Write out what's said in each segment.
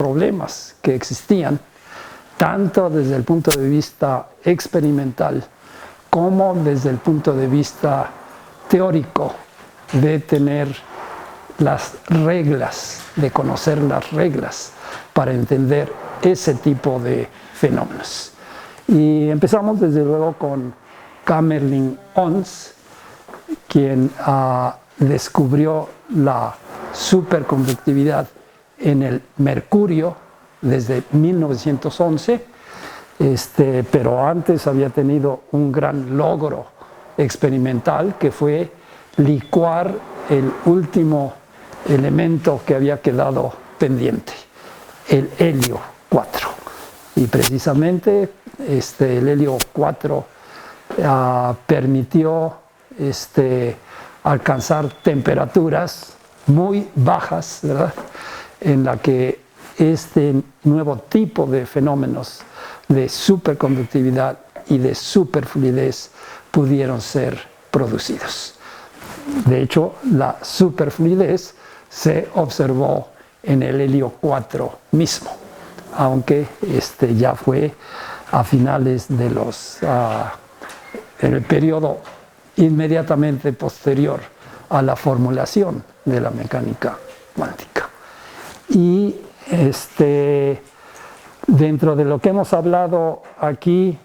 problemas que existían, tanto desde el punto de vista experimental como desde el punto de vista teórico, de tener las reglas, de conocer las reglas para entender ese tipo de fenómenos. Y empezamos desde luego con Kamerlingh Onnes, quien descubrió la superconductividad en el mercurio desde 1911, pero antes había tenido un gran logro experimental que fue licuar el último elemento que había quedado pendiente, el helio 4. Y precisamente el helio 4 permitió alcanzar temperaturas muy bajas, ¿verdad?, en la que este nuevo tipo de fenómenos de superconductividad y de superfluidez pudieron ser producidos. De hecho, la superfluidez se observó en el helio 4 mismo, aunque ya fue a finales de en el periodo inmediatamente posterior a la formulación de la mecánica cuántica. Y dentro de lo que hemos hablado aquí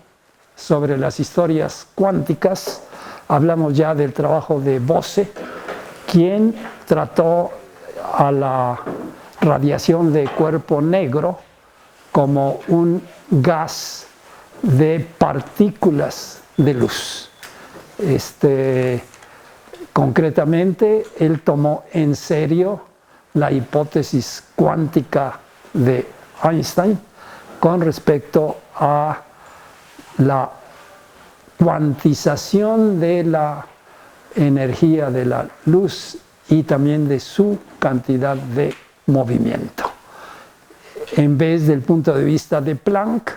sobre las historias cuánticas, hablamos ya del trabajo de Bose, quien trató a la radiación de cuerpo negro como un gas de partículas de luz. Concretamente, él tomó en serio la hipótesis cuántica de Einstein con respecto a la cuantización de la energía de la luz y también de su cantidad de movimiento. En vez del punto de vista de Planck,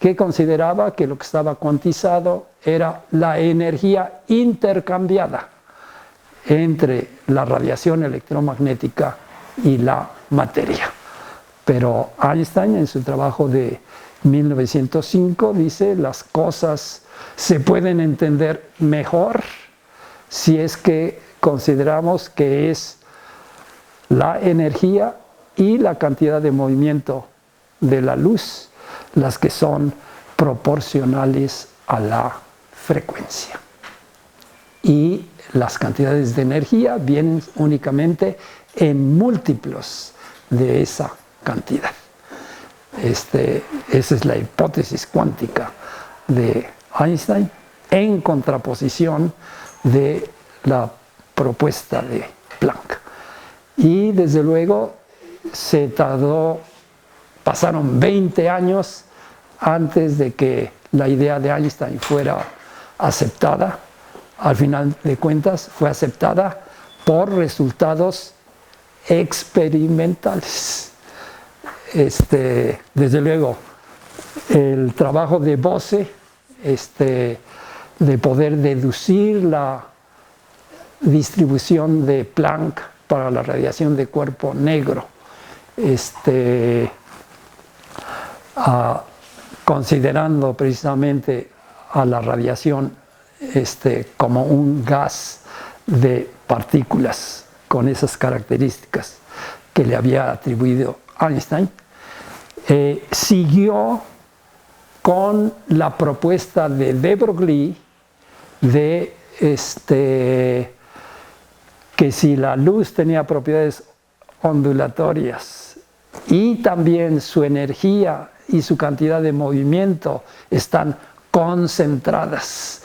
que consideraba que lo que estaba cuantizado era la energía intercambiada entre la radiación electromagnética y la materia. Pero Einstein, en su trabajo de 1905, dice: las cosas se pueden entender mejor si es que consideramos que es la energía y la cantidad de movimiento de la luz las que son proporcionales a la frecuencia. Y las cantidades de energía vienen únicamente en múltiplos de esa cantidad. Esa es la hipótesis cuántica de Einstein en contraposición de la propuesta de Planck. Y desde luego pasaron 20 años antes de que la idea de Einstein fuera aceptada. Al final de cuentas fue aceptada por resultados experimentales. Desde luego, el trabajo de Bose, de poder deducir la distribución de Planck para la radiación de cuerpo negro, considerando precisamente a la radiación como un gas de partículas con esas características que le había atribuido Einstein, siguió con la propuesta de de Broglie de que si la luz tenía propiedades ondulatorias y también su energía y su cantidad de movimiento están concentradas,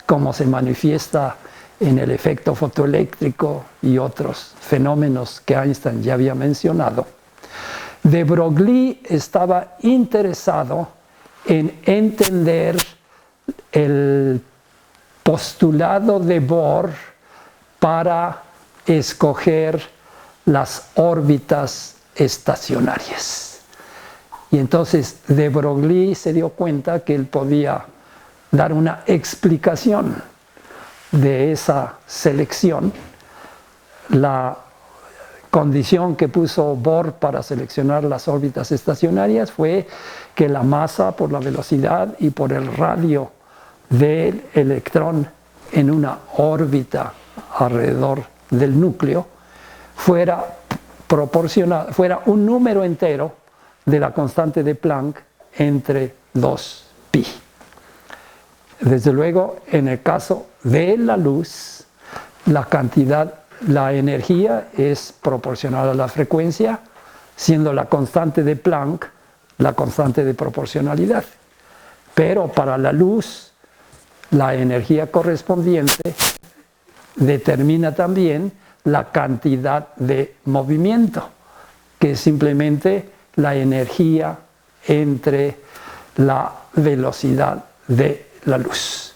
como se manifiesta en el efecto fotoeléctrico y otros fenómenos que Einstein ya había mencionado, de Broglie estaba interesado en entender el postulado de Bohr para escoger las órbitas estacionarias. Y entonces de Broglie se dio cuenta que él podía dar una explicación de esa selección, condición que puso Bohr para seleccionar las órbitas estacionarias fue que la masa por la velocidad y por el radio del electrón en una órbita alrededor del núcleo fuera un número entero de la constante de Planck entre 2pi. Desde luego, en el caso de la luz, la energía es proporcional a la frecuencia, siendo la constante de Planck la constante de proporcionalidad. Pero para la luz, la energía correspondiente determina también la cantidad de movimiento, que es simplemente la energía entre la velocidad de la luz.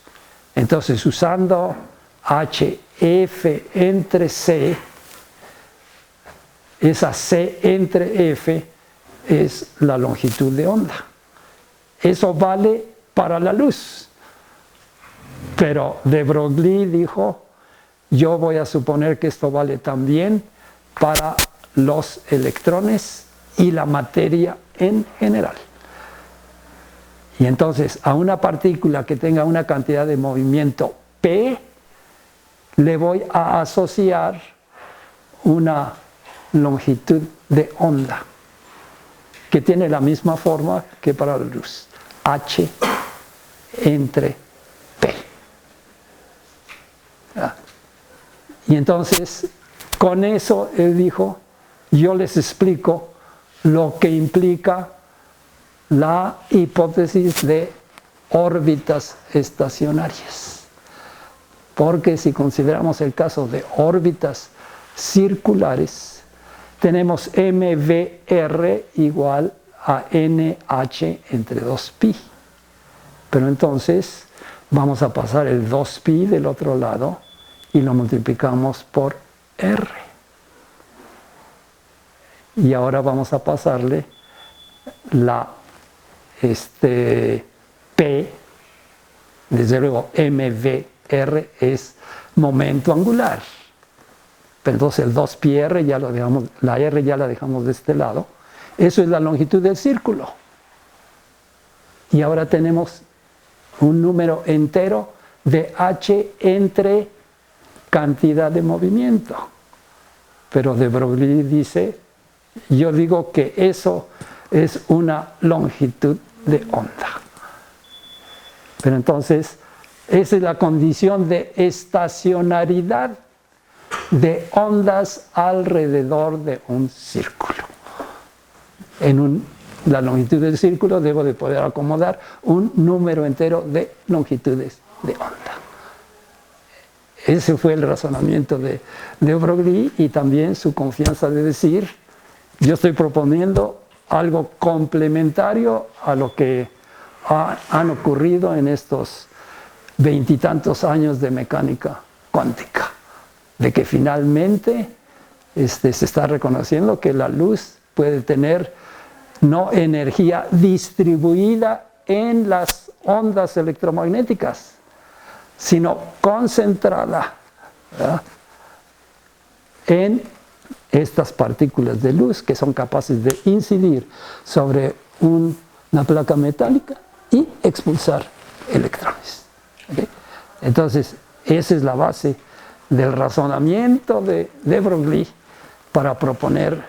Entonces, usando HF entre C, esa C entre F es la longitud de onda. Eso vale para la luz. Pero de Broglie dijo, yo voy a suponer que esto vale también para los electrones y la materia en general. Y entonces a una partícula que tenga una cantidad de movimiento P, le voy a asociar una longitud de onda que tiene la misma forma que para la luz, H entre P. Y entonces, con eso él dijo, yo les explico lo que implica la hipótesis de órbitas estacionarias. Porque si consideramos el caso de órbitas circulares, tenemos mvr igual a nh entre 2pi. Pero entonces vamos a pasar el 2pi del otro lado y lo multiplicamos por r. Y ahora vamos a pasarle la P, desde luego mvr es momento angular. Pero entonces el 2πr ya lo dejamos, la r ya la dejamos de este lado. Eso es la longitud del círculo. Y ahora tenemos un número entero de h entre cantidad de movimiento. Pero de Broglie dice, yo digo que eso es una longitud de onda. Pero entonces, esa es la condición de estacionariedad de ondas alrededor de un círculo. En la longitud del círculo debo de poder acomodar un número entero de longitudes de onda. Ese fue el razonamiento de Broglie y también su confianza de decir, yo estoy proponiendo algo complementario a lo que han ocurrido en estos 20 y tantos años de mecánica cuántica, de que finalmente se está reconociendo que la luz puede tener no energía distribuida en las ondas electromagnéticas, sino concentrada, ¿verdad?, en estas partículas de luz que son capaces de incidir sobre una placa metálica y expulsar electrones. ¿Okay? Entonces, esa es la base del razonamiento de Broglie para proponer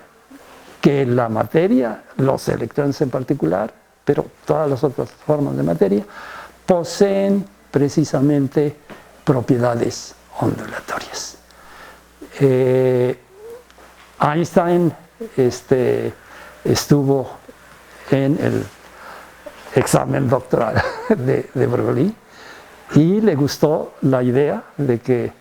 que la materia, los electrones en particular, pero todas las otras formas de materia, poseen precisamente propiedades ondulatorias. Einstein estuvo en el examen doctoral de Broglie y le gustó la idea de que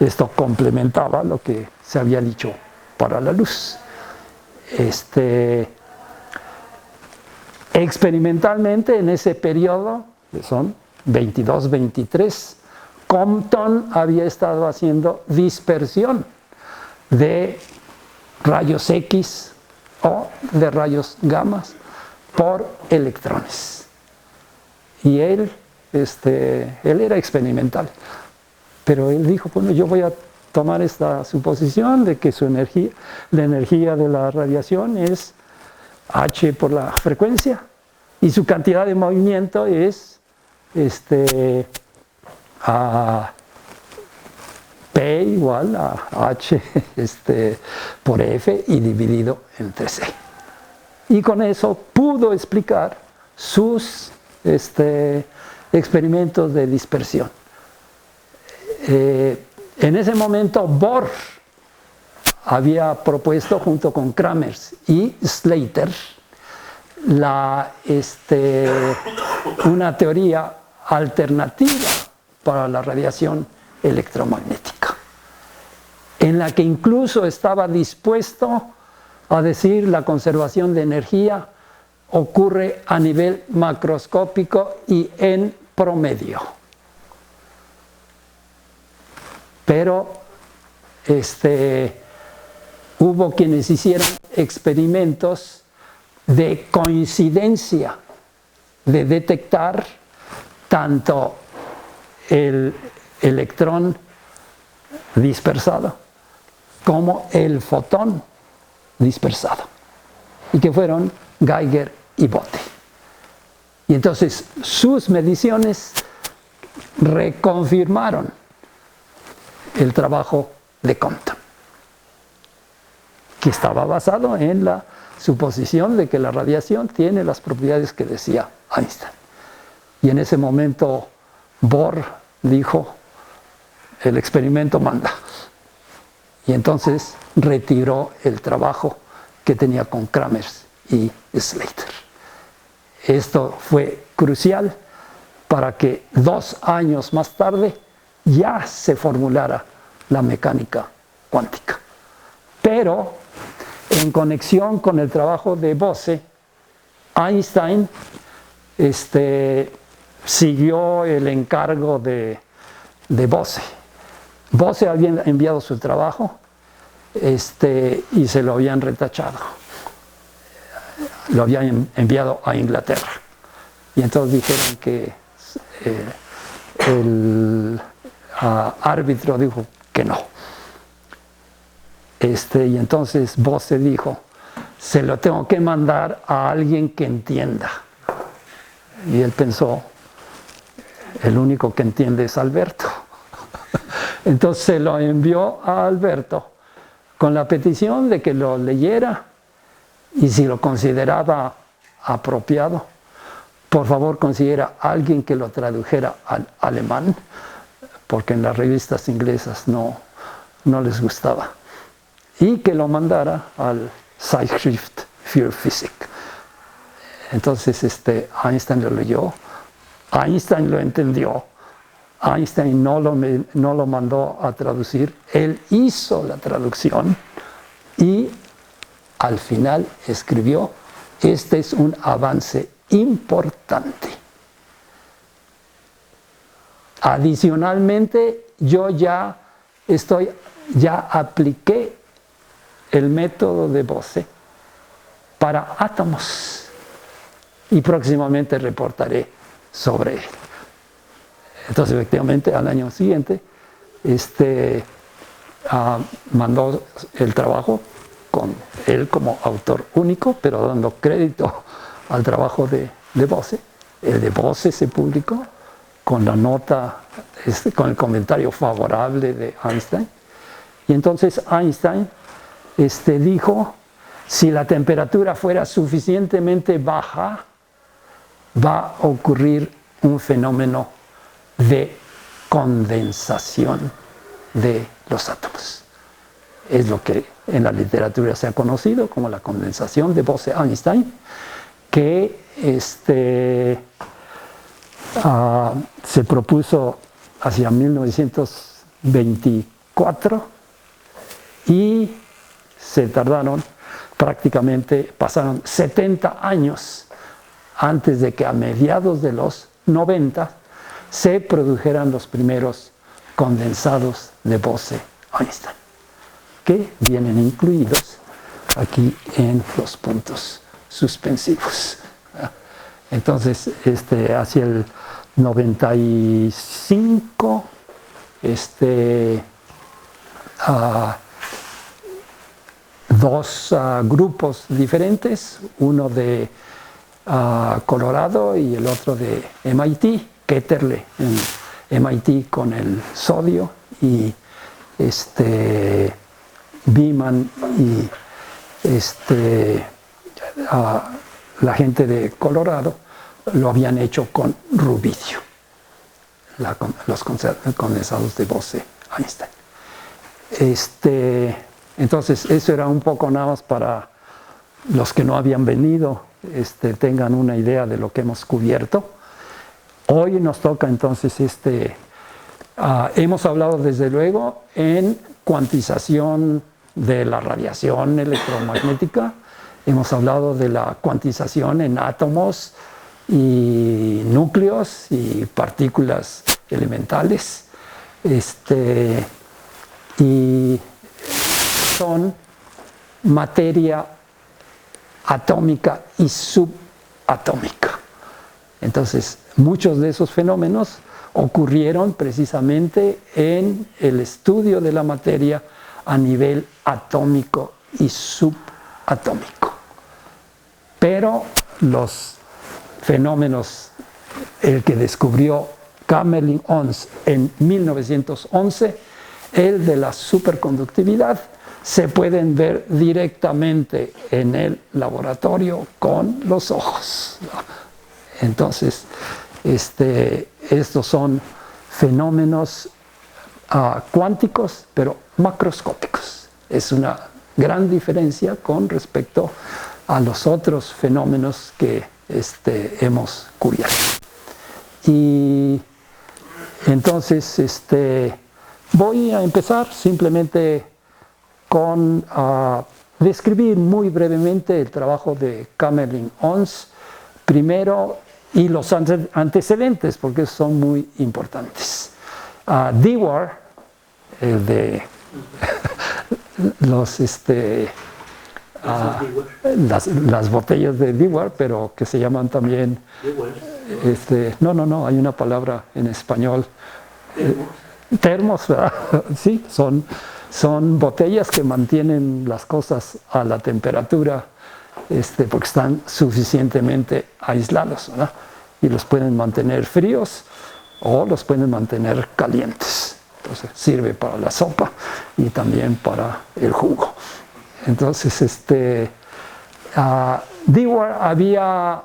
esto complementaba lo que se había dicho para la luz. Experimentalmente en ese periodo, que son 22-23, Compton había estado haciendo dispersión de rayos X o de rayos gamma por electrones. Y él era experimental, pero él dijo, bueno, yo voy a tomar esta suposición de que la energía de la radiación es h por la frecuencia y su cantidad de movimiento es P igual a h por f y dividido entre c. Y con eso pudo explicar sus experimentos de dispersión. En ese momento Bohr había propuesto junto con Kramers y Slater una teoría alternativa para la radiación electromagnética, en la que incluso estaba dispuesto a decir la conservación de energía ocurre a nivel macroscópico y en promedio. Pero hubo quienes hicieron experimentos de coincidencia, de detectar tanto el electrón dispersado como el fotón dispersado, y que fueron Geiger y Botte. Y entonces sus mediciones reconfirmaron el trabajo de Compton, que estaba basado en la suposición de que la radiación tiene las propiedades que decía Einstein. Y en ese momento Bohr dijo, el experimento manda. Y entonces retiró el trabajo que tenía con Kramers y Slater. Esto fue crucial para que 2 años más tarde ya se formulara la mecánica cuántica. Pero en conexión con el trabajo de Bose, Einstein siguió el encargo de Bose. Bose había enviado su trabajo y se lo habían retachado. Lo habían enviado a Inglaterra. Y entonces dijeron que el árbitro dijo que no. Y entonces Bose dijo, se lo tengo que mandar a alguien que entienda. Y él pensó, el único que entiende es Alberto. Entonces se lo envió a Alberto con la petición de que lo leyera y si lo consideraba apropiado, por favor considera a alguien que lo tradujera al alemán, porque en las revistas inglesas no les gustaba, y que lo mandara al Zeitschrift für Physik. Entonces Einstein lo leyó, Einstein lo entendió, Einstein no lo mandó a traducir, él hizo la traducción y al final escribió, este es un avance importante. Adicionalmente, yo ya apliqué el método de Bose para átomos y próximamente reportaré sobre él. Entonces, efectivamente, al año siguiente, mandó el trabajo con él como autor único, pero dando crédito al trabajo de Bose. El de Bose se publicó con la nota, con el comentario favorable de Einstein. Y entonces Einstein dijo, si la temperatura fuera suficientemente baja, va a ocurrir un fenómeno de condensación de los átomos. Es lo que en la literatura se ha conocido como la condensación de Bose-Einstein, que se propuso hacia 1924 y se tardaron pasaron 70 años antes de que a mediados de los 90 se produjeran los primeros condensados de Bose-Einstein, que vienen incluidos aquí en los puntos suspensivos. Entonces, hacia el 95, dos grupos diferentes, uno de Colorado y el otro de MIT, Ketterle en MIT con el sodio y Beeman y la gente de Colorado lo habían hecho con rubidio, los condensados de Bose-Einstein. Entonces, eso era un poco nada más para los que no habían venido, tengan una idea de lo que hemos cubierto. Hoy nos toca entonces hemos hablado desde luego en cuantización de la radiación electromagnética, hemos hablado de la cuantización en átomos y núcleos y partículas elementales, y son materia atómica y subatómica. Entonces, muchos de esos fenómenos ocurrieron precisamente en el estudio de la materia a nivel atómico y subatómico. Pero los fenómenos, el que descubrió Kamerlingh-Onnes en 1911, el de la superconductividad, se pueden ver directamente en el laboratorio con los ojos. Entonces, estos son fenómenos cuánticos, pero macroscópicos. Es una gran diferencia con respecto a los otros fenómenos que hemos cubierto. Y entonces voy a empezar simplemente con describir muy brevemente el trabajo de Kamerlingh-Onnes primero y los antecedentes, porque son muy importantes. Dewar, el de las botellas de Dewar, pero que se llaman también no, hay una palabra en español, termos, ¿verdad? Sí, son botellas que mantienen las cosas a la temperatura porque están suficientemente aislados, ¿verdad? Y los pueden mantener fríos o los pueden mantener calientes. Entonces sirve para la sopa y también para el jugo. Entonces Dewar había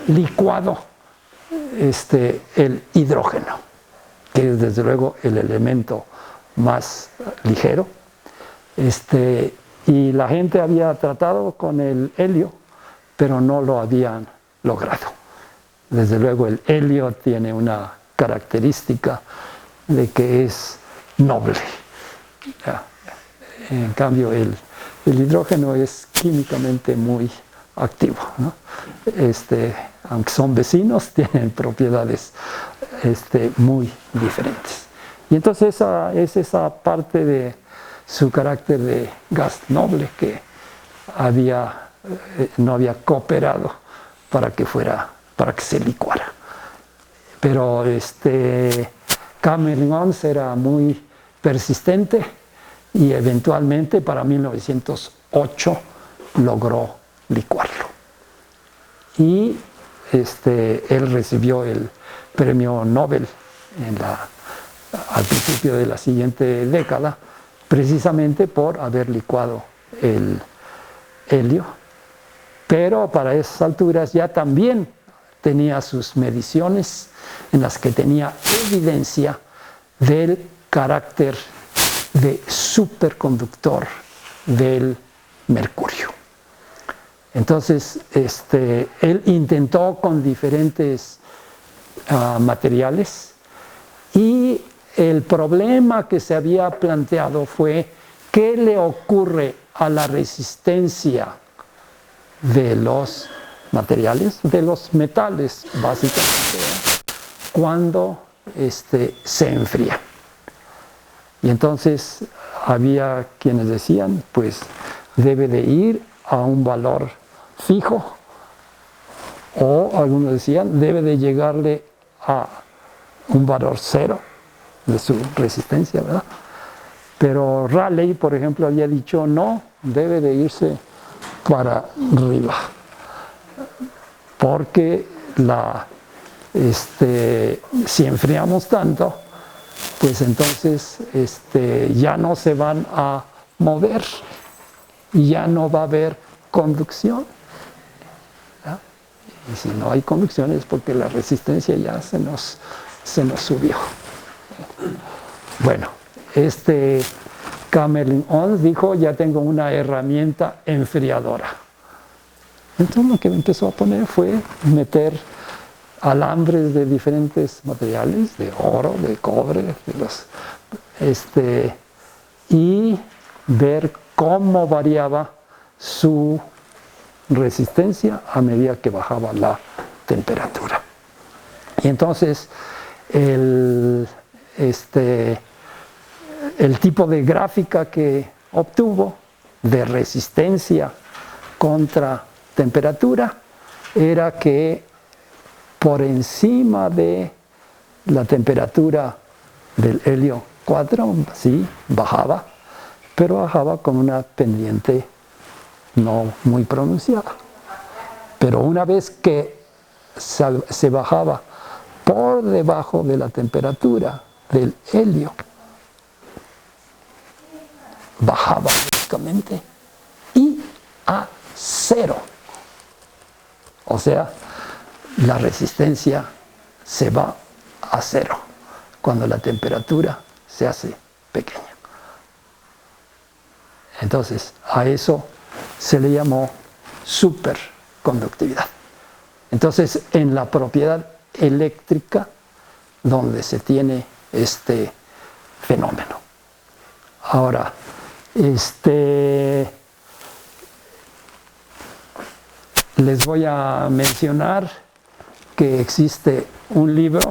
licuado el hidrógeno, que es desde luego el elemento más ligero, y la gente había tratado con el helio, pero no lo habían logrado. Desde luego el helio tiene una característica de que es noble. En cambio el hidrógeno es químicamente muy activo, ¿no? Aunque son vecinos, tienen propiedades muy diferentes. Y entonces es esa parte de su carácter de gas noble que no había cooperado para que se licuara. Pero Kamerlingh-Onnes era muy persistente y eventualmente para 1908 logró licuarlo. Y él recibió el premio Nobel al principio de la siguiente década, precisamente por haber licuado el helio, pero para esas alturas ya también tenía sus mediciones en las que tenía evidencia del carácter de superconductor del mercurio. Entonces, él intentó con diferentes materiales y el problema que se había planteado fue qué le ocurre a la resistencia de los materiales, de los metales básicamente, cuando se enfrían. Y entonces había quienes decían, pues debe de ir a un valor fijo, o algunos decían, debe de llegarle a un valor cero de su resistencia, ¿verdad? Pero Rayleigh, por ejemplo, había dicho no, debe de irse para arriba, porque si enfriamos tanto, pues entonces ya no se van a mover y ya no va a haber conducción. ¿Ya? Y si no hay conducción es porque la resistencia ya se nos subió. Bueno, Camerlin-Onnes dijo, ya tengo una herramienta enfriadora. Entonces lo que empezó a poner fue meter alambres de diferentes materiales, de oro, de cobre, y ver cómo variaba su resistencia a medida que bajaba la temperatura. Y entonces el tipo de gráfica que obtuvo de resistencia contra temperatura era que por encima de la temperatura del helio 4, sí, bajaba, pero bajaba con una pendiente no muy pronunciada. Pero una vez que se bajaba por debajo de la temperatura del helio, bajaba bruscamente y a cero. O sea, la resistencia se va a cero cuando la temperatura se hace pequeña. Entonces, a eso se le llamó superconductividad. Entonces, en la propiedad eléctrica, donde se tiene este fenómeno. Ahora, les voy a mencionar que existe un libro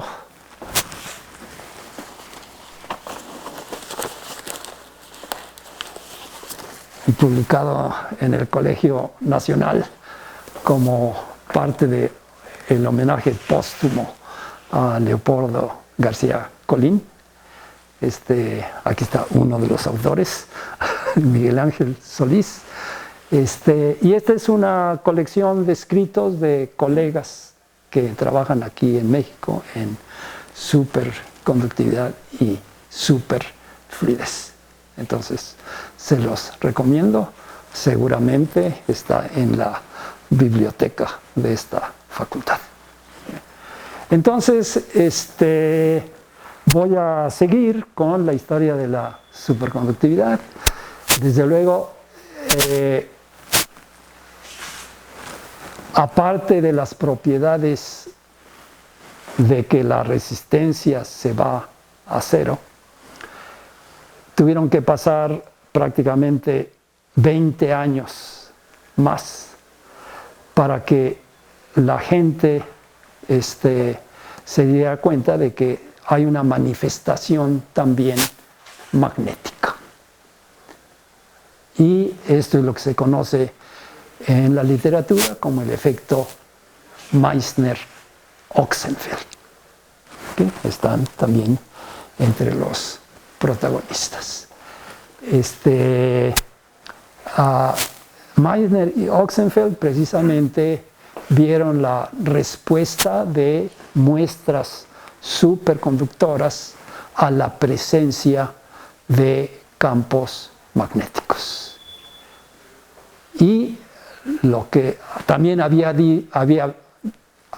publicado en el Colegio Nacional como parte del homenaje póstumo a Leopoldo García Colín. Aquí está uno de los autores, Miguel Ángel Solís. Y esta es una colección de escritos de colegas que trabajan aquí en México en superconductividad y superfluidez. Entonces, se los recomiendo. Seguramente está en la biblioteca de esta facultad. Entonces, voy a seguir con la historia de la superconductividad. Desde luego, aparte de las propiedades de que la resistencia se va a cero, tuvieron que pasar prácticamente 20 años más para que la gente se diera cuenta de que hay una manifestación también magnética. Y esto es lo que se conoce en la literatura como el efecto Meissner-Ochsenfeld, que están también entre los protagonistas. Meissner y Ochsenfeld precisamente vieron la respuesta de muestras superconductoras a la presencia de campos magnéticos. Y lo que también había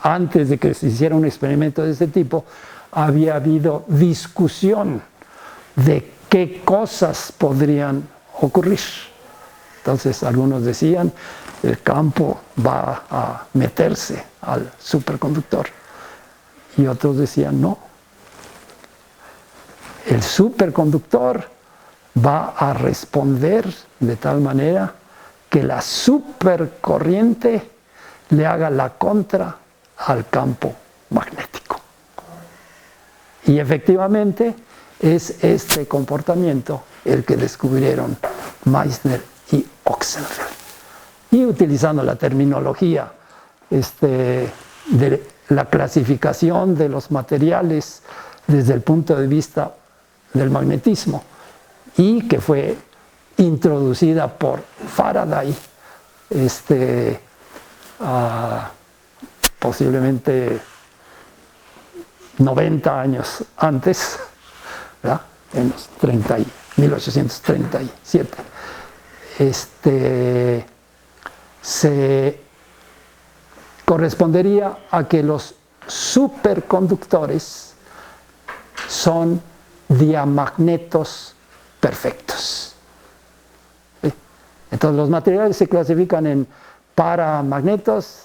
antes de que se hiciera un experimento de este tipo, había habido discusión de qué cosas podrían ocurrir. Entonces algunos decían, el campo va a meterse al superconductor. Y otros decían, no. El superconductor va a responder de tal manera que la supercorriente le haga la contra al campo magnético. Y efectivamente es este comportamiento el que descubrieron Meissner y Ochsenfeld. Y utilizando la terminología de la clasificación de los materiales desde el punto de vista del magnetismo, y que fue introducida por Faraday, posiblemente 90 años antes, ¿verdad? En los 1837. Se correspondería a que los superconductores son diamagnetos perfectos. ¿Sí? Entonces los materiales se clasifican en paramagnéticos,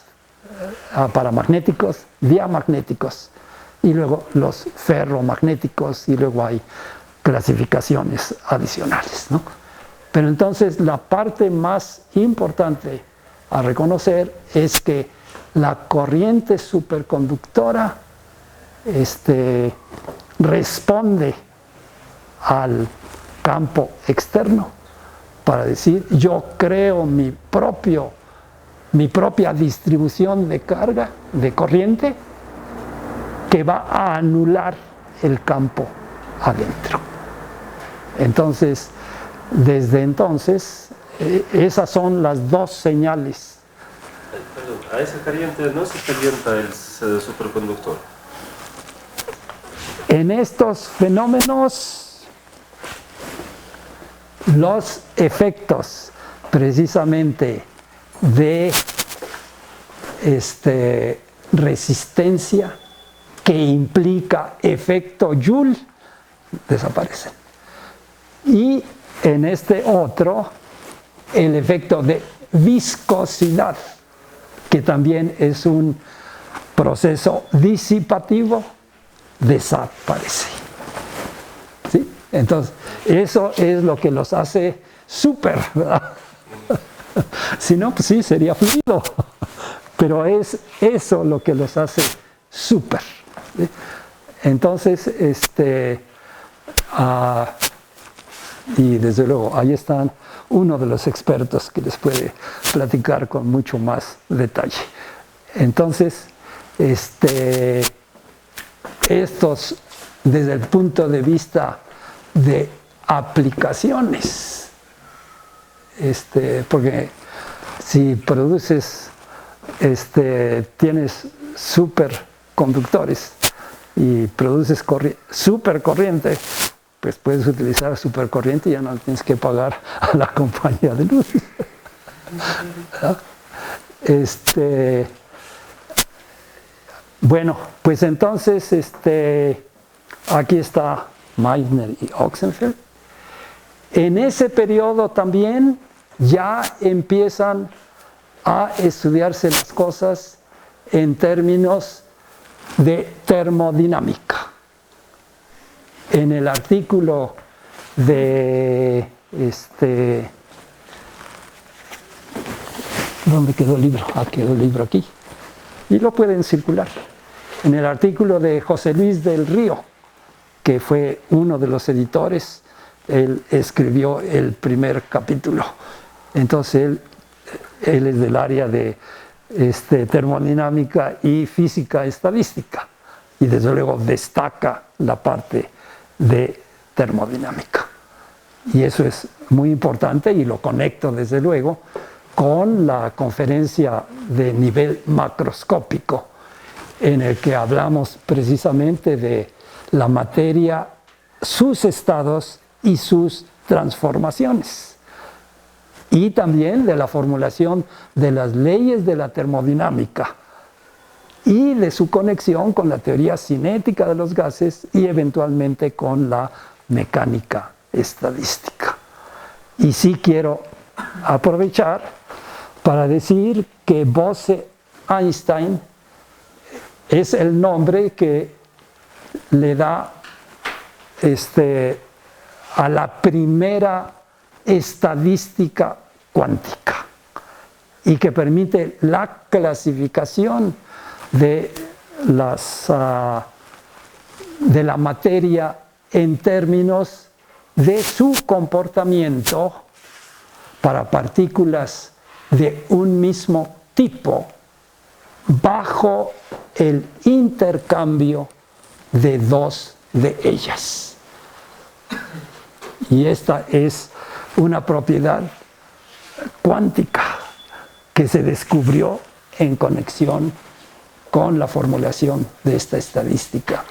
diamagnéticos, y luego los ferromagnéticos, y luego hay clasificaciones adicionales, ¿no? Pero entonces la parte más importante a reconocer es que la corriente superconductora responde al campo externo para decir, yo creo mi propia distribución de carga, de corriente, que va a anular el campo adentro. Entonces, desde entonces, esas son las dos señales. Perdón, a esa corriente no se calienta el superconductor. En estos fenómenos, los efectos precisamente de resistencia que implica efecto Joule desaparecen. Y en este otro, el efecto de viscosidad, que también es un proceso disipativo, desaparece. ¿Sí? Entonces, eso es lo que los hace súper, ¿verdad? Si no, pues sí, sería fluido. Pero es eso lo que los hace súper. ¿Sí? Entonces, y desde luego, ahí están uno de los expertos que les puede platicar con mucho más detalle. Entonces, estos, desde el punto de vista de aplicaciones, porque si produces, tienes superconductores y produces supercorriente, pues puedes utilizar supercorriente y ya no tienes que pagar a la compañía de luz. Bueno, pues entonces aquí está Meitner y Oxenfeld. En ese periodo también ya empiezan a estudiarse las cosas en términos de termodinámica. En el artículo de ¿dónde quedó el libro? Quedó el libro aquí. Y lo pueden circular. En el artículo de José Luis del Río, que fue uno de los editores, él escribió el primer capítulo. Entonces él es del área de termodinámica y física estadística. Y desde luego destaca la parte de termodinámica. Y eso es muy importante y lo conecto desde luego con la conferencia de nivel macroscópico en el que hablamos precisamente de la materia, sus estados y sus transformaciones. Y también de la formulación de las leyes de la termodinámica y de su conexión con la teoría cinética de los gases y eventualmente con la mecánica estadística. Y sí quiero aprovechar para decir que Bose-Einstein es el nombre que le da a la primera estadística cuántica y que permite la clasificación de la materia en términos de su comportamiento para partículas de un mismo tipo bajo el intercambio de dos de ellas. Y esta es una propiedad cuántica que se descubrió en conexión con la formulación de esta estadística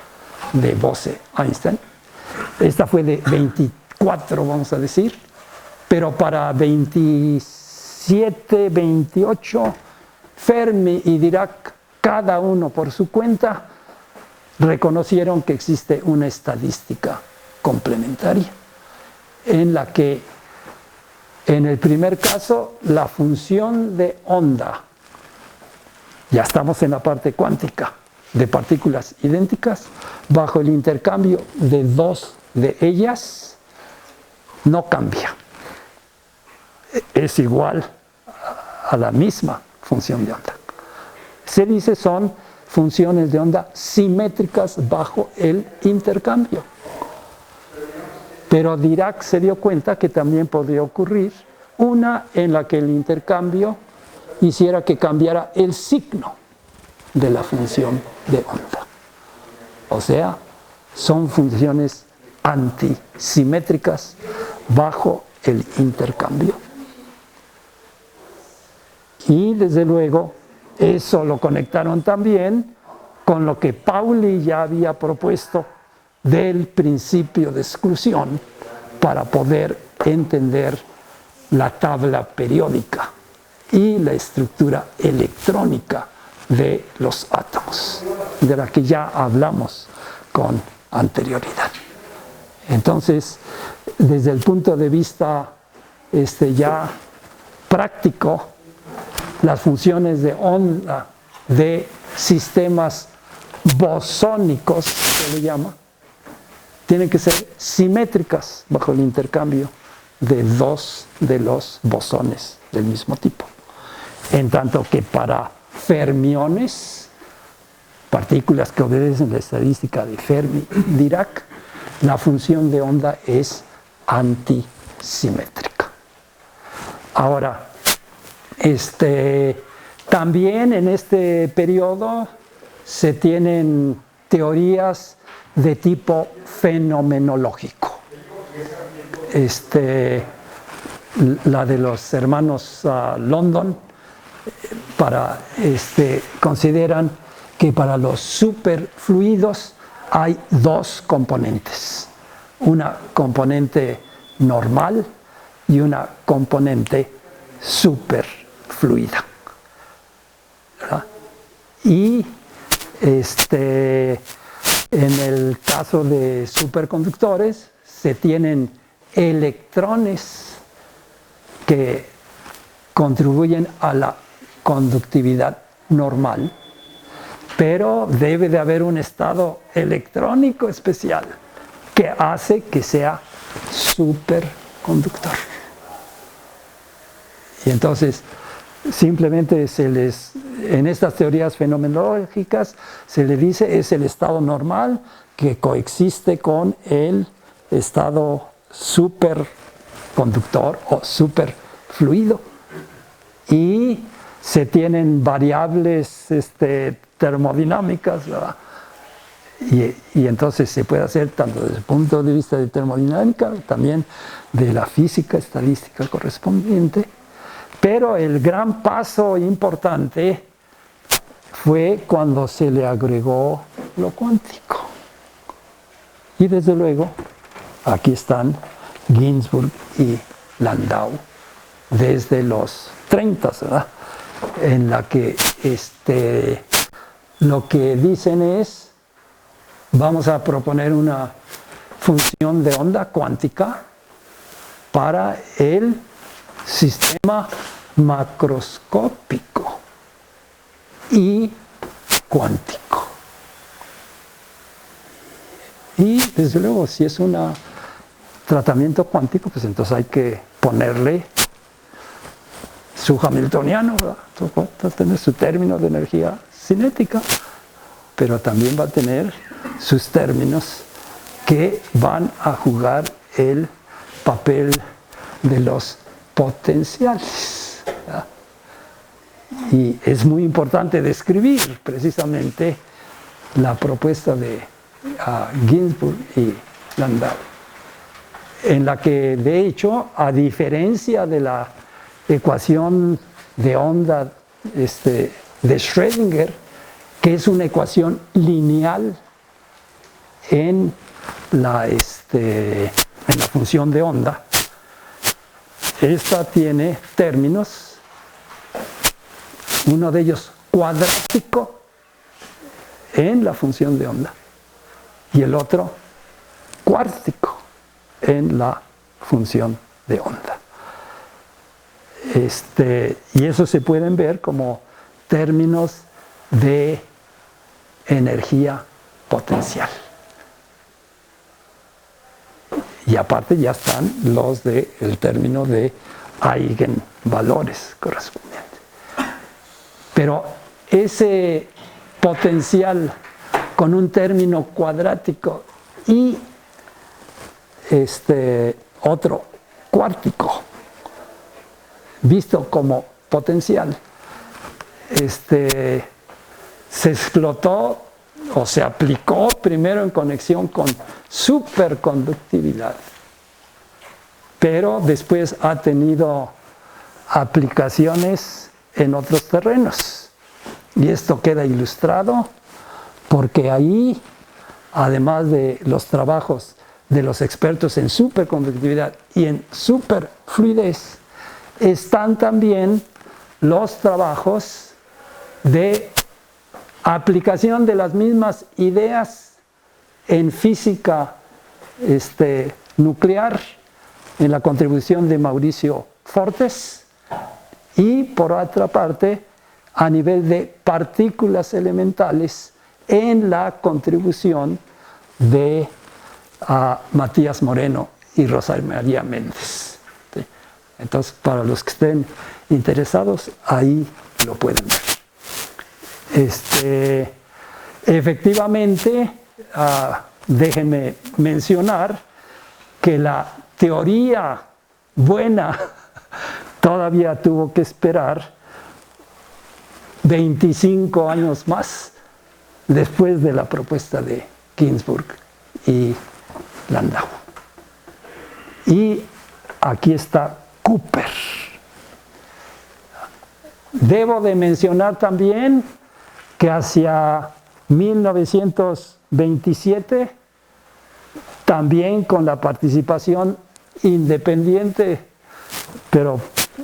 de Bose-Einstein. Esta fue de 24, vamos a decir, pero para 27, 28, Fermi y Dirac, cada uno por su cuenta, reconocieron que existe una estadística complementaria en la que, en el primer caso, la función de onda, ya estamos en la parte cuántica, de partículas idénticas, bajo el intercambio de dos de ellas, no cambia. Es igual a la misma función de onda. Se dice son funciones de onda simétricas bajo el intercambio. Pero Dirac se dio cuenta que también podría ocurrir una en la que el intercambio hiciera que cambiara el signo de la función de onda. O sea, son funciones antisimétricas bajo el intercambio. Y desde luego, eso lo conectaron también con lo que Pauli ya había propuesto del principio de exclusión para poder entender la tabla periódica y la estructura electrónica de los átomos, de la que ya hablamos con anterioridad. Entonces, desde el punto de vista ya práctico, las funciones de onda de sistemas bosónicos, se le llama, tienen que ser simétricas bajo el intercambio de dos de los bosones del mismo tipo. En tanto que para fermiones, partículas que obedecen la estadística de Fermi-Dirac, la función de onda es antisimétrica. Ahora, también en este periodo se tienen teorías de tipo fenomenológico. La de los hermanos London consideran que para los superfluidos hay dos componentes, una componente normal y una componente superfluida, ¿verdad? Y en el caso de superconductores se tienen electrones que contribuyen a la conductividad normal, pero debe de haber un estado electrónico especial que hace que sea superconductor. Y entonces, simplemente en estas teorías fenomenológicas se le dice es el estado normal que coexiste con el estado superconductor o superfluido. Y se tienen variables termodinámicas, ¿verdad? Y entonces se puede hacer tanto desde el punto de vista de termodinámica, también de la física estadística correspondiente. Pero el gran paso importante fue cuando se le agregó lo cuántico. Y desde luego, aquí están Ginzburg y Landau desde los 30, ¿verdad? En la que lo que dicen es, vamos a proponer una función de onda cuántica para el sistema macroscópico y cuántico. Y desde luego, si es un tratamiento cuántico, pues entonces hay que ponerle su hamiltoniano, ¿verdad? Va a tener su término de energía cinética, pero también va a tener sus términos que van a jugar el papel de los potenciales, ¿verdad? Y es muy importante describir precisamente la propuesta de Ginzburg y Landau. en la que de hecho, a diferencia de la ecuación de onda de Schrödinger, que es una ecuación lineal en la función de onda, esta tiene términos, uno de ellos cuadrático en la función de onda y el otro cuártico en la función de onda. Y eso se pueden ver como términos de energía potencial. Y aparte ya están los del término de eigenvalores correspondientes. Pero ese potencial con un término cuadrático y otro cuártico, visto como potencial, se explotó o se aplicó primero en conexión con superconductividad, pero después ha tenido aplicaciones en otros terrenos. Y esto queda ilustrado porque ahí, además de los trabajos de los expertos en superconductividad y en superfluidez, están también los trabajos de aplicación de las mismas ideas en física nuclear, en la contribución de Mauricio Fortes, y por otra parte a nivel de partículas elementales en la contribución de Matías Moreno y Rosa María Méndez. ¿Sí? Entonces, para los que estén interesados, ahí lo pueden ver. Efectivamente, déjenme mencionar que la teoría buena todavía tuvo que esperar 25 años más después de la propuesta de Ginzburg y Landau. Y aquí está Cooper. Debo de mencionar también que hacia 1927, también con la participación independiente, pero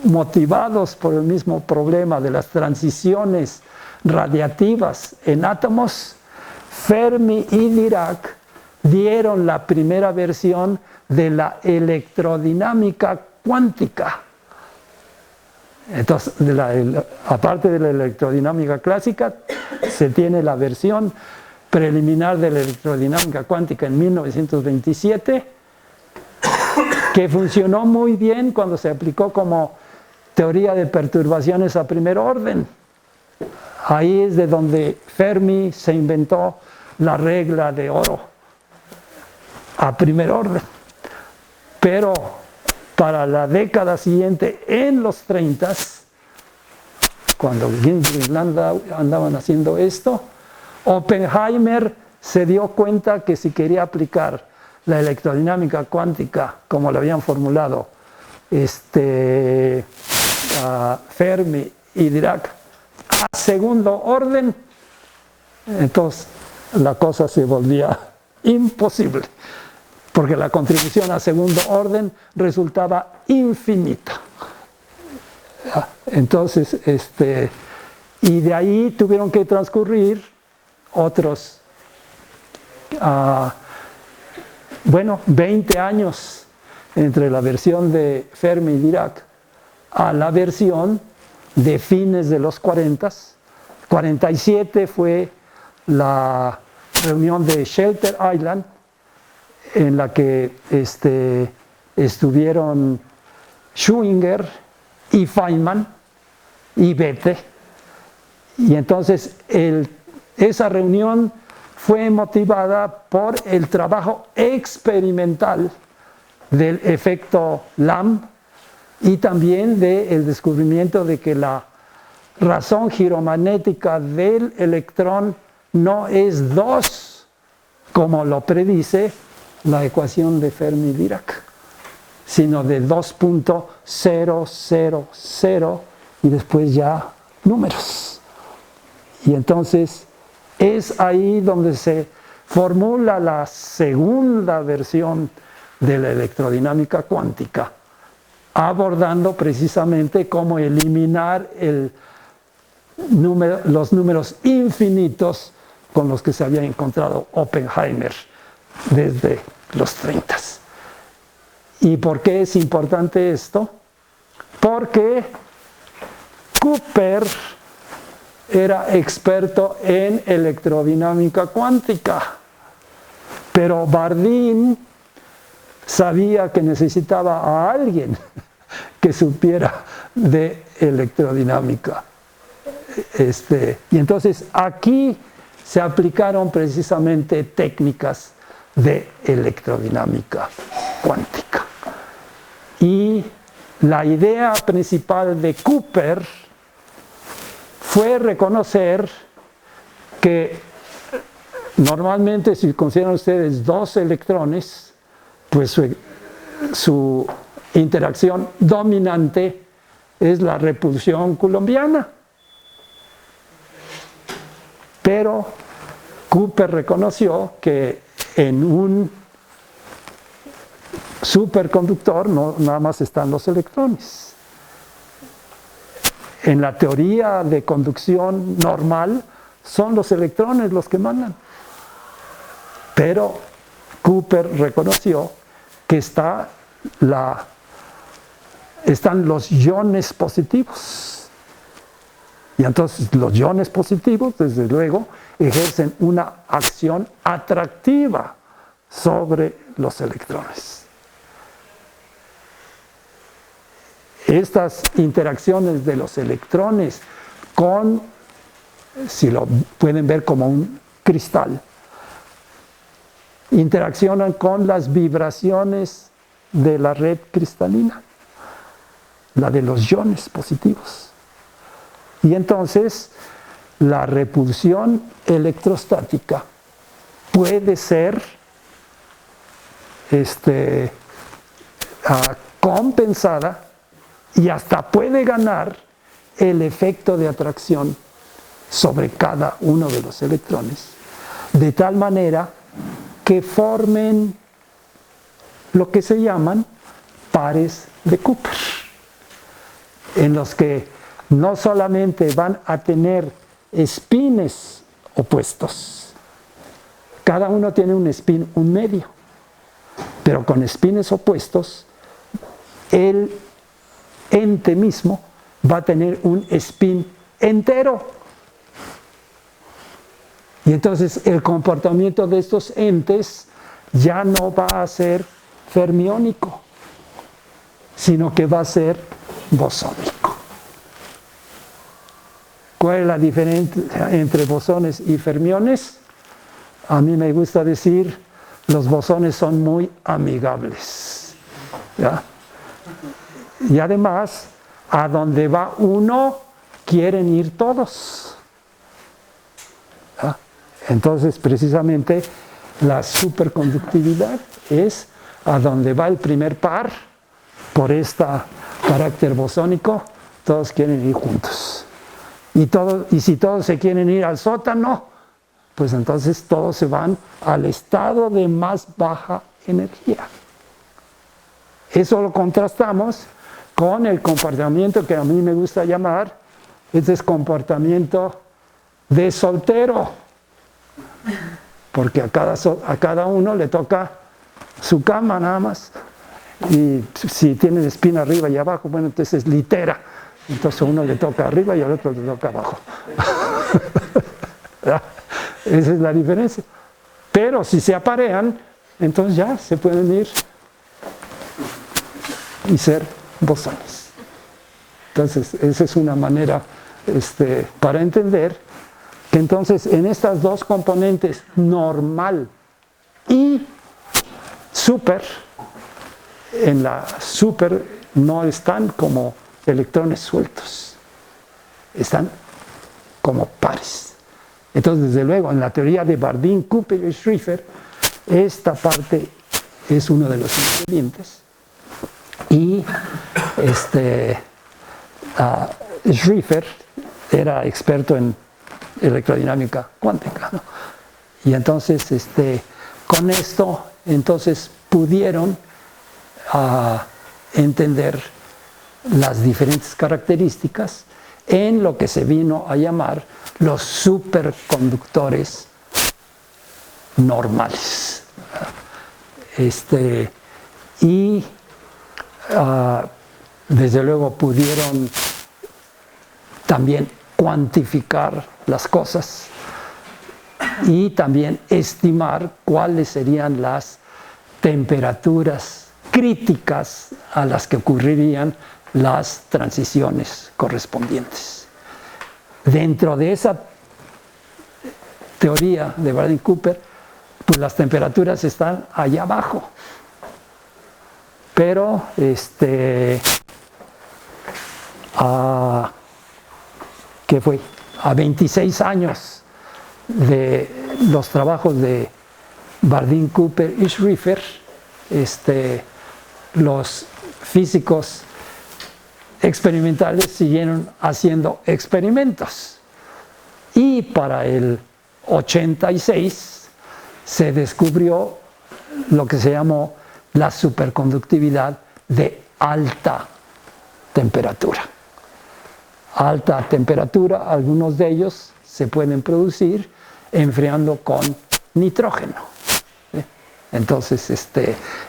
motivados por el mismo problema de las transiciones radiativas en átomos, Fermi y Dirac dieron la primera versión de la electrodinámica cuántica. Entonces, aparte de la electrodinámica clásica, se tiene la versión preliminar de la electrodinámica cuántica en 1927, que funcionó muy bien cuando se aplicó como teoría de perturbaciones a primer orden. Ahí es de donde Fermi se inventó la regla de oro a primer orden. Pero para la década siguiente, en los 30s, cuando Ginzburg y Landau andaban haciendo esto, Oppenheimer se dio cuenta que si quería aplicar la electrodinámica cuántica como lo habían formulado Fermi y Dirac a segundo orden, entonces la cosa se volvía imposible, porque la contribución a segundo orden resultaba infinita. Entonces, y de ahí tuvieron que transcurrir otros 20 años entre la versión de Fermi y Dirac a la versión de fines de los 40s. 47 fue la reunión de Shelter Island, en la que estuvieron Schwinger y Feynman y Bethe. Y entonces esa reunión fue motivada por el trabajo experimental del efecto Lamb y también del descubrimiento de que la razón giromagnética del electrón no es 2, como lo predice la ecuación de Fermi-Dirac, sino de 2.000 y después ya números. Y entonces es ahí donde se formula la segunda versión de la electrodinámica cuántica, abordando precisamente cómo eliminar los números infinitos con los que se había encontrado Oppenheimer desde los 30. ¿Y por qué es importante esto? Porque Cooper era experto en electrodinámica cuántica, pero Bardeen sabía que necesitaba a alguien que supiera de electrodinámica. Y entonces aquí se aplicaron precisamente técnicas de electrodinámica cuántica. Y la idea principal de Cooper fue reconocer que normalmente, si consideran ustedes dos electrones, pues su interacción dominante es la repulsión coulombiana. Pero Cooper reconoció que en un superconductor no nada más están los electrones. En la teoría de conducción normal son los electrones los que mandan. Pero Cooper reconoció que están los iones positivos. Y entonces los iones positivos, desde luego, ejercen una acción atractiva sobre los electrones. Estas interacciones de los electrones con, si lo pueden ver como un cristal, interaccionan con las vibraciones de la red cristalina, la de los iones positivos. Y entonces la repulsión electrostática puede ser compensada y hasta puede ganar el efecto de atracción sobre cada uno de los electrones, de tal manera que formen lo que se llaman pares de Cooper, en los que no solamente van a tener espines opuestos, cada uno tiene un spin, un medio, pero con espines opuestos, el ente mismo va a tener un spin entero. Y entonces el comportamiento de estos entes ya no va a ser fermiónico, sino que va a ser bosónico. ¿Cuál es la diferencia entre bosones y fermiones? A mí me gusta decir, los bosones son muy amigables, ¿ya? Y además, a donde va uno, quieren ir todos, ¿ya? Entonces, precisamente, la superconductividad es a donde va el primer par, por este carácter bosónico, todos quieren ir juntos. Y si todos se quieren ir al sótano, pues entonces todos se van al estado de más baja energía. Eso lo contrastamos con el comportamiento que a mí me gusta llamar, este es comportamiento de soltero, porque a cada uno le toca su cama nada más, y si tienen espina arriba y abajo, bueno, entonces es litera. Entonces a uno le toca arriba y al otro le toca abajo. Esa es la diferencia. Pero si se aparean, entonces ya se pueden ir y ser bosones. Entonces esa es una manera para entender que entonces en estas dos componentes, normal y super, en la super no están como electrones sueltos, están como pares. Entonces, desde luego, en la teoría de Bardeen, Cooper y Schrieffer, esta parte es uno de los ingredientes Y Schrieffer era experto en electrodinámica cuántica, ¿no? Y entonces con esto entonces pudieron entender las diferentes características en lo que se vino a llamar los superconductores normales. Y desde luego pudieron también cuantificar las cosas y también estimar cuáles serían las temperaturas críticas a las que ocurrirían las transiciones correspondientes. Dentro de esa teoría de Bardeen-Cooper, pues las temperaturas están allá abajo. Pero ¿qué fue? A 26 años de los trabajos de Bardeen-Cooper y Schrieffer, los físicos experimentales siguieron haciendo experimentos. Y para el 86 se descubrió lo que se llamó la superconductividad de alta temperatura. Alta temperatura, algunos de ellos se pueden producir enfriando con nitrógeno. Entonces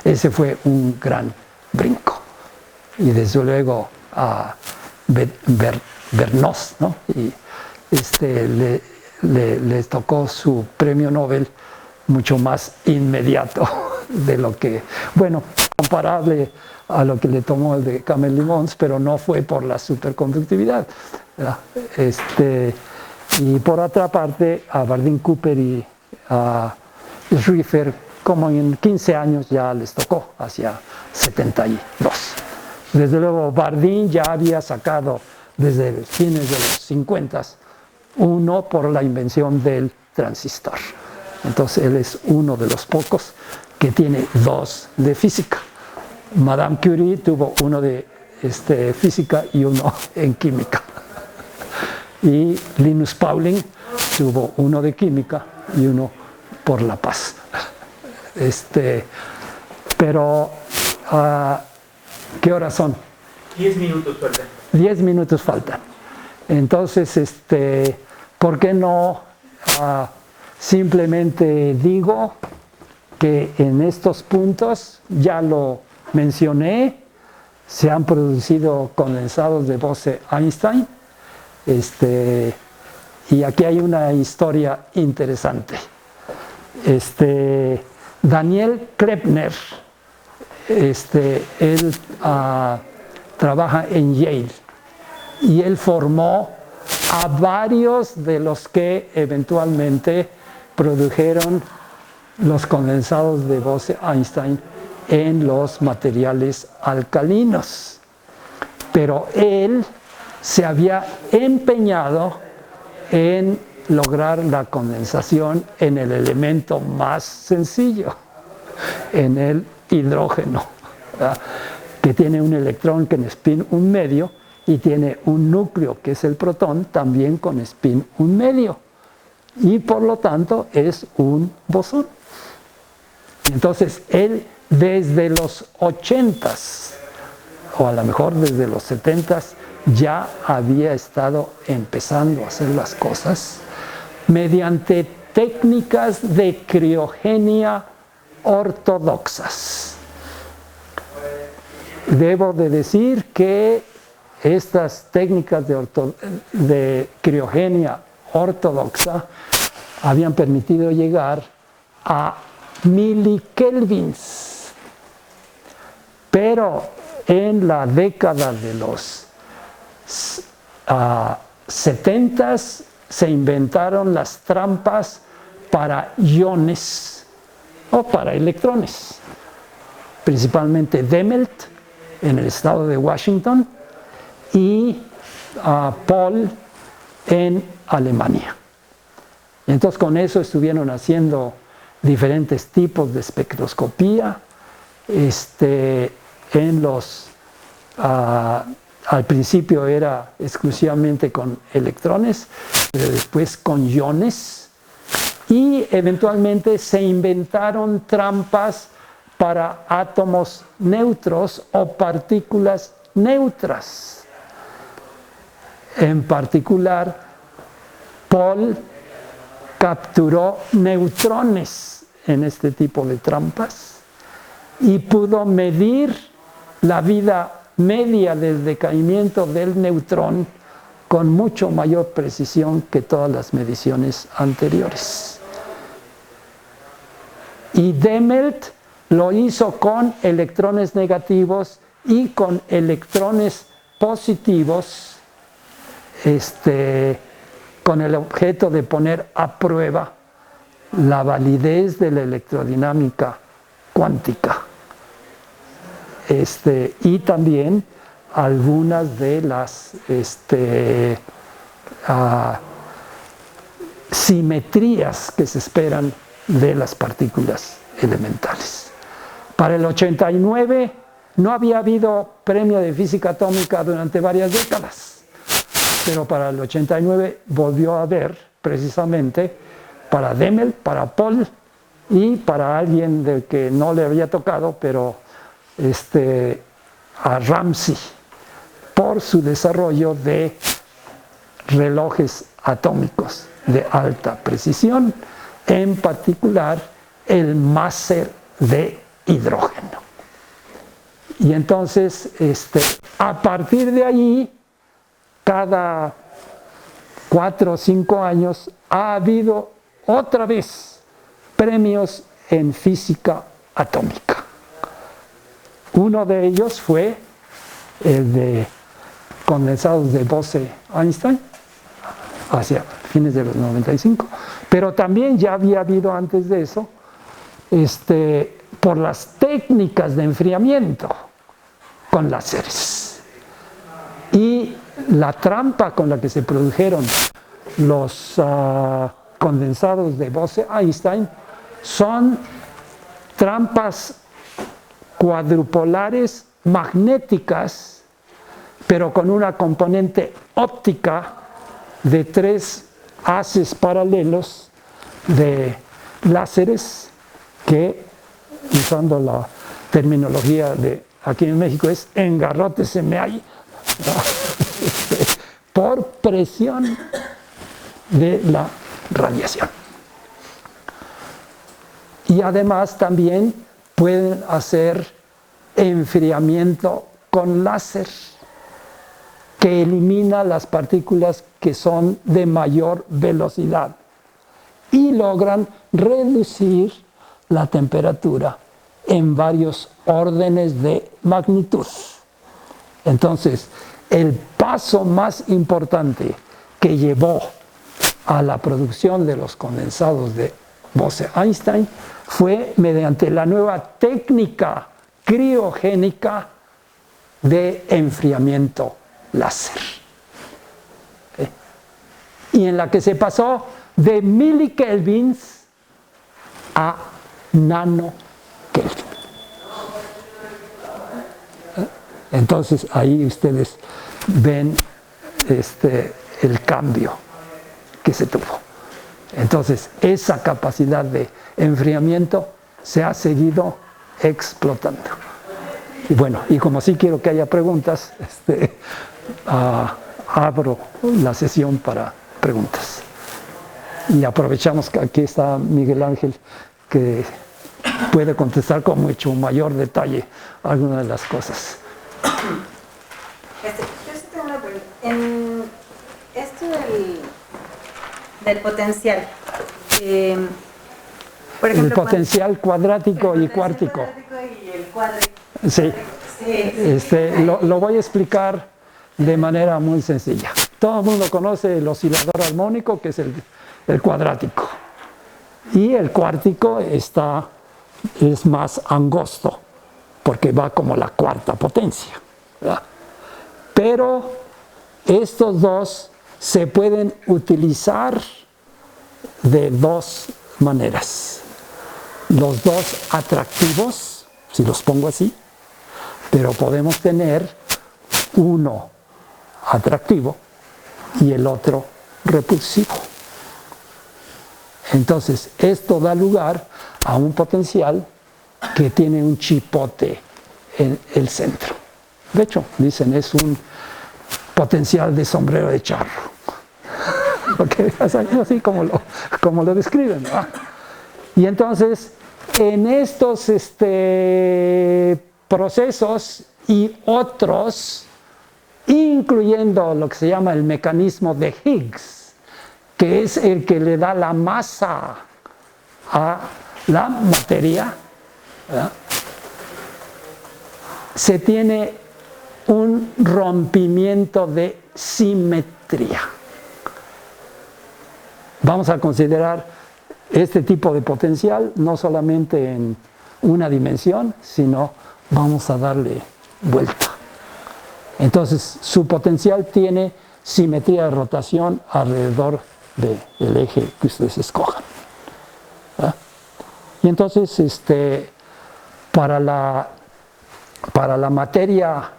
ese fue un gran brinco. Y desde luego a Bernoz, ¿no? Y le tocó su premio Nobel mucho más inmediato de lo que, bueno, comparable a lo que le tomó el de Cammell-Limons, pero no fue por la superconductividad. Y por otra parte, a Bardeen-Cooper y a Schrieffer, como en 15 años ya les tocó, hacia 72. Desde luego, Bardeen ya había sacado desde fines de los 50 uno por la invención del transistor. Entonces, él es uno de los pocos que tiene dos de física. Madame Curie tuvo uno de física y uno en química. Y Linus Pauling tuvo uno de química y uno por la paz. Pero, ¿qué horas son? 10 minutos faltan. 10 minutos faltan. Entonces, ¿por qué no simplemente digo que en estos puntos, ya lo mencioné, se han producido condensados de Bose-Einstein, y aquí hay una historia interesante. Daniel Krebner, él trabaja en Yale y él formó a varios de los que eventualmente produjeron los condensados de Bose-Einstein en los materiales alcalinos. Pero él se había empeñado en lograr la condensación en el elemento más sencillo, en el hidrógeno, ¿verdad? Que tiene un electrón con spin 1 medio y tiene un núcleo, que es el protón, también con spin 1 medio. Y por lo tanto es un bosón. Entonces él desde los 80s, o a lo mejor desde los 70s, ya había estado empezando a hacer las cosas mediante técnicas de criogenia ortodoxas. Debo de decir que estas técnicas de criogenia ortodoxa habían permitido llegar a milikelvins, pero en la década de los 70s se inventaron las trampas para iones o para electrones, principalmente Dehmelt en el estado de Washington y Paul en Alemania. Y entonces con eso estuvieron haciendo diferentes tipos de espectroscopía, al principio era exclusivamente con electrones, pero después con iones, y eventualmente se inventaron trampas para átomos neutros o partículas neutras. En particular, Paul capturó neutrones en este tipo de trampas y pudo medir la vida media del decaimiento del neutrón con mucho mayor precisión que todas las mediciones anteriores. Y Dehmelt lo hizo con electrones negativos y con electrones positivos, con el objeto de poner a prueba la validez de la electrodinámica cuántica. Y también algunas de las simetrías que se esperan de las partículas elementales. Para el 89 no había habido premio de física atómica durante varias décadas, pero para el 89 volvió a haber, precisamente para Dehmelt, para Paul y para alguien del que no le había tocado, pero a Ramsey, por su desarrollo de relojes atómicos de alta precisión, en particular el máser de hidrógeno. Y entonces, a partir de ahí, cada 4 o 5 años ha habido otra vez premios en física atómica. Uno de ellos fue el de condensados de Bose-Einstein, hacia fines de los 95, pero también ya había habido antes de eso, por las técnicas de enfriamiento con láseres. Y la trampa con la que se produjeron los condensados de Bose-Einstein son trampas cuadrupolares magnéticas, pero con una componente óptica de 3 haces paralelos de láseres que, usando la terminología de aquí en México, es engarróteseme ahí, por presión de la radiación. Y además también pueden hacer enfriamiento con láser, que elimina las partículas que son de mayor velocidad y logran reducir la temperatura en varios órdenes de magnitud. Entonces, el paso más importante que llevó a la producción de los condensados de Bose-Einstein fue mediante la nueva técnica criogénica de enfriamiento láser, y en la que se pasó de milikelvins a nanokelvin. Entonces ahí ustedes ven el cambio que se tuvo. Entonces esa capacidad de enfriamiento se ha seguido explotando. Y bueno, y como sí quiero que haya preguntas, abro la sesión para preguntas. Y aprovechamos que aquí está Miguel Ángel, que puede contestar con mucho mayor detalle algunas de las cosas. Yo sí tengo una pregunta. En esto del potencial, por ejemplo, el potencial cuadrático y cuártico. Y el cuádrico. Sí. Lo voy a explicar de manera muy sencilla. Todo el mundo conoce el oscilador armónico, que es el cuadrático. Y el cuártico es más angosto, porque va como la cuarta potencia, ¿verdad? Pero estos dos se pueden utilizar de 2 maneras. Los dos atractivos, si los pongo así, pero podemos tener uno atractivo y el otro repulsivo. Entonces, esto da lugar a un potencial que tiene un chipote en el centro. De hecho, dicen, es un potencial de sombrero de charro. Porque es así como lo describen, ¿no? Y entonces, en estos procesos y otros, incluyendo lo que se llama el mecanismo de Higgs, que es el que le da la masa a la materia, ¿verdad? Se tiene un rompimiento de simetría. Vamos a considerar este tipo de potencial no solamente en una dimensión, sino vamos a darle vuelta. Entonces, su potencial tiene simetría de rotación alrededor del eje que ustedes escojan, ¿verdad? Y entonces, para la materia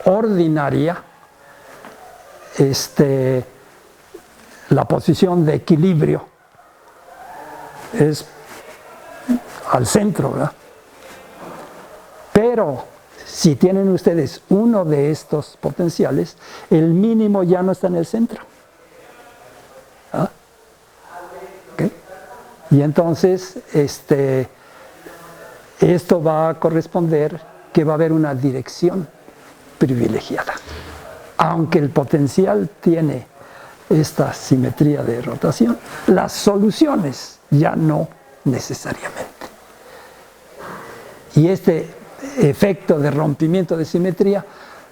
ordinaria, la posición de equilibrio es al centro, ¿verdad? Pero si tienen ustedes uno de estos potenciales, el mínimo ya no está en el centro. ¿Ah? ¿Okay? Y entonces esto va a corresponder que va a haber una dirección privilegiada. Aunque el potencial tiene esta simetría de rotación, las soluciones ya no necesariamente. Y este efecto de rompimiento de simetría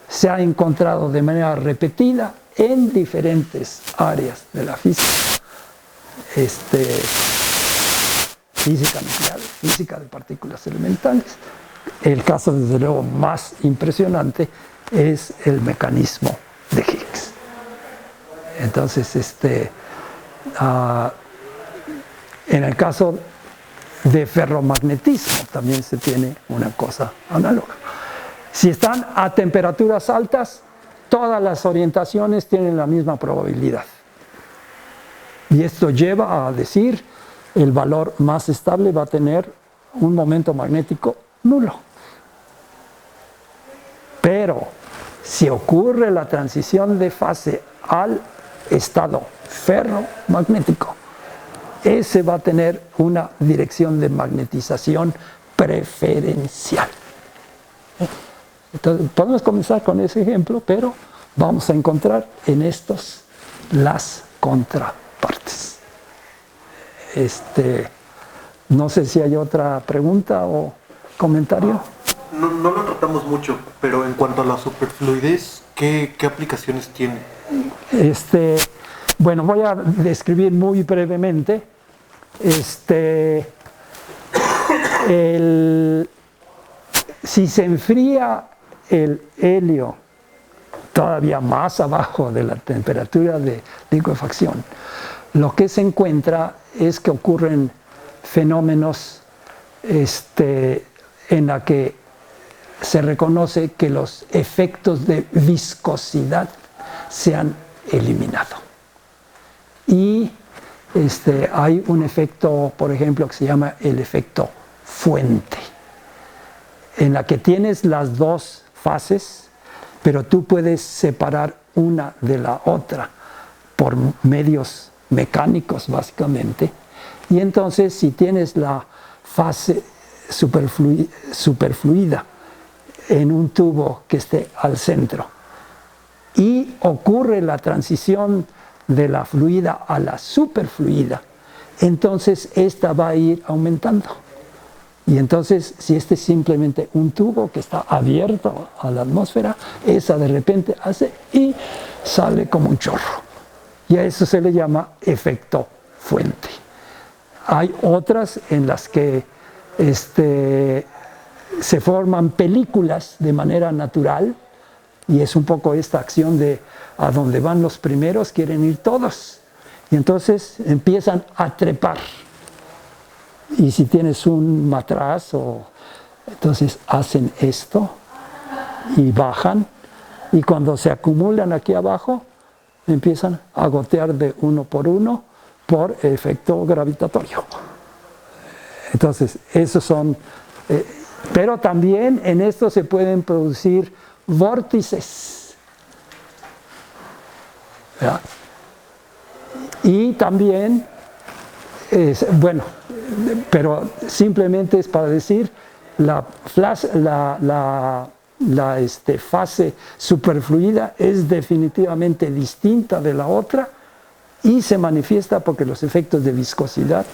se ha encontrado de manera repetida en diferentes áreas de la física. Física nuclear, física de partículas elementales. El caso, desde luego, más impresionante es el mecanismo de Higgs. Entonces, en el caso de ferromagnetismo también se tiene una cosa análoga. Si están a temperaturas altas, todas las orientaciones tienen la misma probabilidad. Y esto lleva a decir, el valor más estable va a tener un momento magnético nulo. Pero si ocurre la transición de fase al estado ferromagnético, ese va a tener una dirección de magnetización preferencial. Entonces, podemos comenzar con ese ejemplo, pero vamos a encontrar en estos las contrapartes. No sé si hay otra pregunta o comentario. No lo tratamos mucho, pero en cuanto a la superfluidez, ¿qué aplicaciones tiene? Bueno, voy a describir muy brevemente. Si se enfría el helio todavía más abajo de la temperatura de licuefacción, lo que se encuentra es que ocurren fenómenos en la que se reconoce que los efectos de viscosidad se han eliminado. Y hay un efecto, por ejemplo, que se llama el efecto fuente, en la que tienes las dos fases, pero tú puedes separar una de la otra por medios mecánicos, básicamente. Y entonces, si tienes la fase superfluida en un tubo que esté al centro y ocurre la transición de la fluida a la superfluida, entonces esta va a ir aumentando. Y entonces, si este es simplemente un tubo que está abierto a la atmósfera, esa de repente hace y sale como un chorro. Y a eso se le llama efecto fuente. Hay otras en las que se forman películas de manera natural, y es un poco esta acción de a donde van los primeros quieren ir todos, y entonces empiezan a trepar. Y si tienes un matraz o Entonces hacen esto y bajan, y cuando se acumulan aquí abajo, empiezan a gotear de uno por efecto gravitatorio. Entonces, esos son... pero también en esto se pueden producir vórtices. ¿Ya? Y también, bueno, pero simplemente es para decir, la fase superfluida es definitivamente distinta de la otra y se manifiesta porque los efectos de viscosidad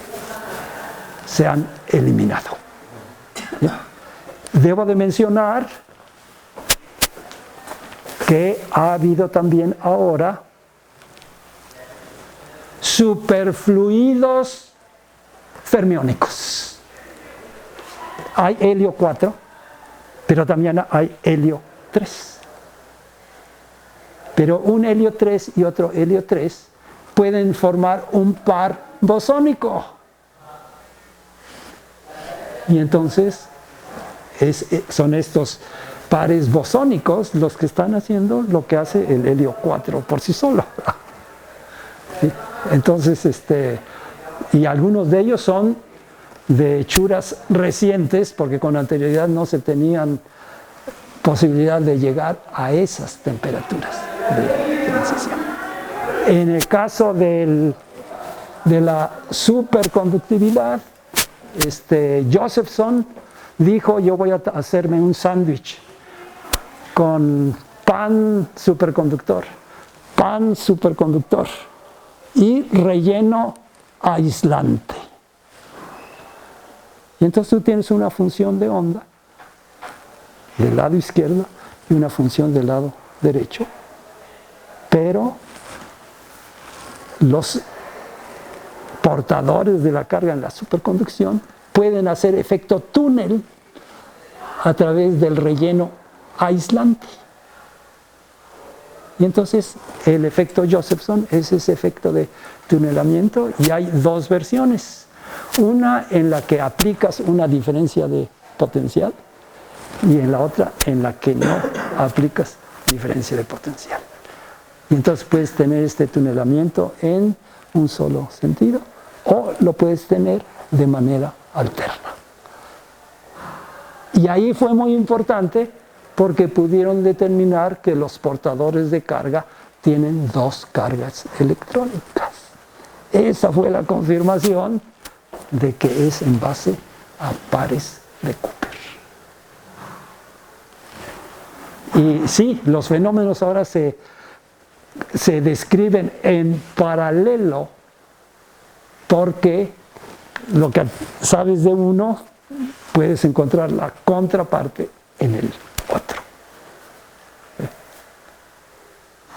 se han eliminado. ¿Ya? Debo de mencionar que ha habido también ahora superfluidos fermiónicos. Hay helio 4, pero también hay helio 3. Pero un helio 3 y otro helio 3 pueden formar un par bosónico. Y entonces son estos pares bosónicos los que están haciendo lo que hace el helio 4 por sí solo. ¿Sí? Entonces, y algunos de ellos son de hechuras recientes, porque con anterioridad no se tenían posibilidad de llegar a esas temperaturas de transición. En el caso de la superconductividad, Josephson dijo: yo voy a hacerme un sándwich con pan superconductor y relleno aislante. Y entonces tú tienes una función de onda del lado izquierdo y una función del lado derecho, pero los portadores de la carga en la superconducción pueden hacer efecto túnel a través del relleno aislante. Y entonces el efecto Josephson es ese efecto de tunelamiento, y hay dos versiones. Una en la que aplicas una diferencia de potencial y en la otra en la que no aplicas diferencia de potencial. Y entonces puedes tener este tunelamiento en un solo sentido o lo puedes tener de manera alterna. Y ahí fue muy importante porque pudieron determinar que los portadores de carga tienen dos cargas electrónicas. Esa fue la confirmación de que es en base a pares de Cooper. Y sí, los fenómenos ahora se describen en paralelo, porque lo que sabes de uno puedes encontrar la contraparte en el otro.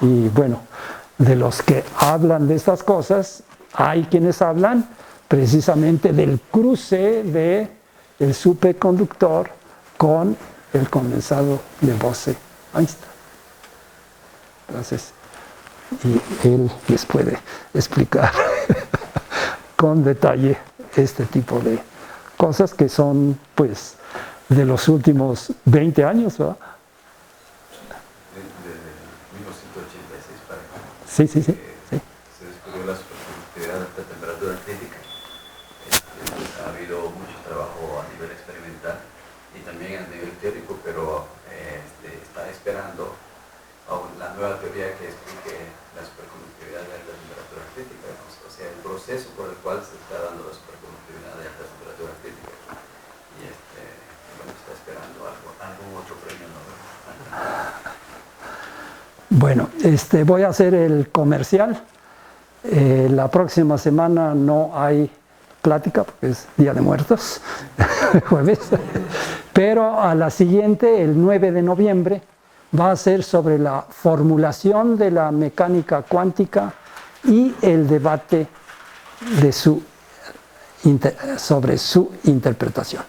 Y bueno, de los que hablan de estas cosas, hay quienes hablan precisamente del cruce del superconductor con el condensado de Bose-Einstein. Entonces, y él les puede explicar con detalle este tipo de cosas que son, pues, de los últimos 20 años, ¿verdad? Desde 1986 para acá. Sí. Se descubrió la superconductividad a alta temperatura crítica. Ha habido mucho trabajo a nivel experimental y también a nivel teórico, pero está esperando la nueva teoría que explique la superconductividad de alta temperatura crítica, o sea, el proceso por el cual se está dando la superconductividad de alta temperatura crítica. Y bueno, está esperando algún otro premio Nobel. Bueno, voy a hacer el comercial. La próxima semana no hay plática porque es Día de Muertos, jueves, pero a la siguiente, el 9 de noviembre, va a ser sobre la formulación de la mecánica cuántica y el debate sobre su interpretación.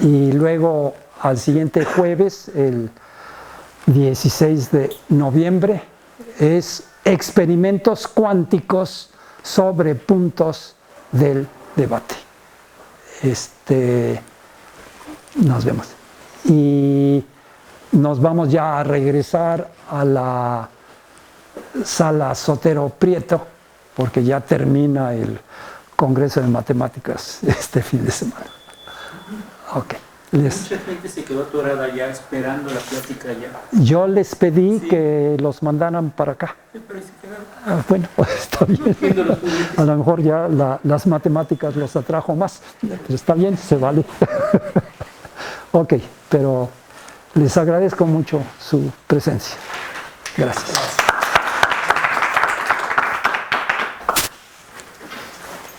Y luego al siguiente jueves, el 16 de noviembre, es experimentos cuánticos sobre puntos del debate. Nos vemos. Y nos vamos ya a regresar a la sala Sotero Prieto, porque ya termina el Congreso de Matemáticas este fin de semana. Ok. Mucha gente se quedó atorada ya esperando la plática ya. Yo les pedí que los mandaran para acá. Sí, pero ahí se quedaron. Bueno, está bien. Viendo los juguetes. A lo mejor ya las matemáticas los atrajo más. Pero está bien, se vale. Ok, pero les agradezco mucho su presencia. Gracias.